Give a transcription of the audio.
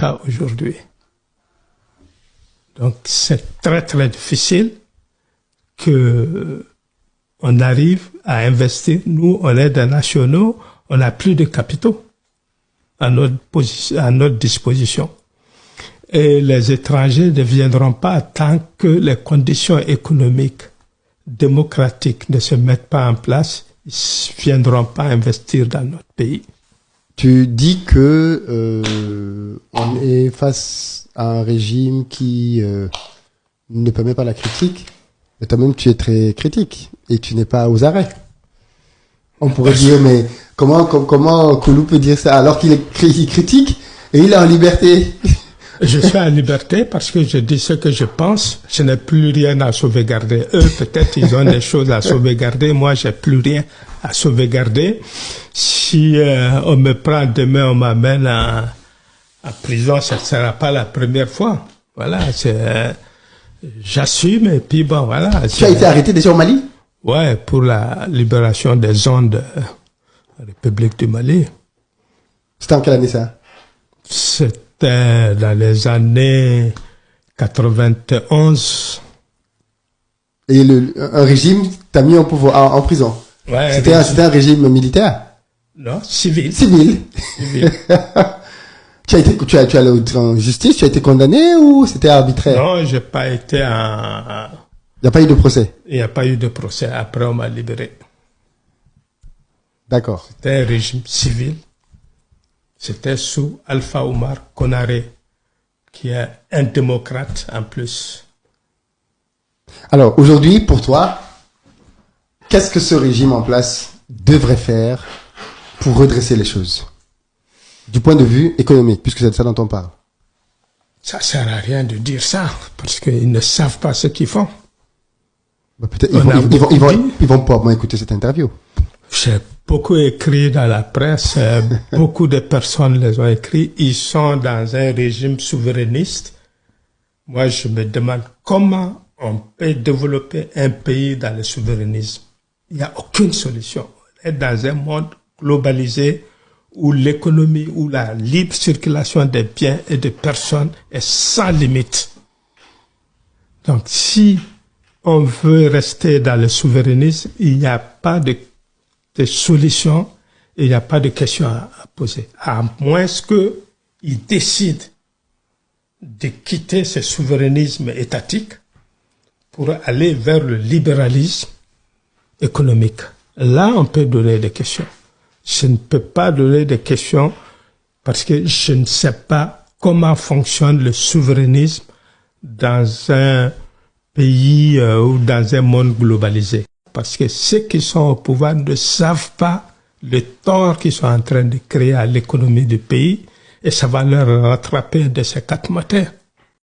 cas aujourd'hui. Donc c'est très très difficile que on arrive à investir. Nous, on est des nationaux, on n'a plus de capitaux à notre disposition. Et les étrangers ne viendront pas tant que les conditions économiques, démocratiques ne se mettent pas en place, ils ne viendront pas investir dans notre pays. Tu dis que on est face à un régime qui ne permet pas la critique, mais toi-même tu es très critique et tu n'es pas aux arrêts. On pourrait dire, mais comment Koulou peut dire ça alors qu'il est critique et il est en liberté? Je suis en liberté parce que je dis ce que je pense. Je n'ai plus rien à sauvegarder. Eux, peut-être, ils ont des choses à sauvegarder. Moi, j'ai plus rien à sauvegarder. Si on me prend demain, on m'amène en prison, ce ne sera pas la première fois. Voilà, j'assume et puis bon, voilà. Tu as été arrêté déjà au Mali? Ouais, pour la libération des zones de la République du Mali. C'était en quelle année ça? C'était dans les années 91. Et un régime t'a mis en prison? Ouais, c'était un régime militaire? Non, civil. Civil. Tu es allé en justice, tu as été condamné ou c'était arbitraire? Non, j'ai pas été Il n'y a pas eu de procès? Il n'y a pas eu de procès. Après, on m'a libéré. D'accord. C'était un régime civil. C'était sous Alpha Oumar Konaré, qui est un démocrate en plus. Alors, aujourd'hui, pour toi, qu'est-ce que ce régime en place devrait faire pour redresser les choses? Du point de vue économique, puisque c'est de ça dont on parle. Ça sert à rien de dire ça, parce qu'ils ne savent pas ce qu'ils font. Bah, peut-être ils vont pas écouter cette interview. J'ai beaucoup écrit dans la presse, beaucoup de personnes les ont écrit. Ils sont dans un régime souverainiste. Moi, je me demande comment on peut développer un pays dans le souverainisme. Il n'y a aucune solution. On est dans un monde globalisé où l'économie, où la libre circulation des biens et des personnes est sans limite. Donc, si on veut rester dans le souverainisme, il n'y a pas de solution, il n'y a pas de question à poser. À moins qu'ils décident de quitter ce souverainisme étatique pour aller vers le libéralisme économique. Là, on peut donner des questions. Je ne peux pas donner des questions parce que je ne sais pas comment fonctionne le souverainisme dans un pays ou dans un monde globalisé. Parce que ceux qui sont au pouvoir ne savent pas le tort qu'ils sont en train de créer à l'économie du pays et ça va leur rattraper de ces quatre matins.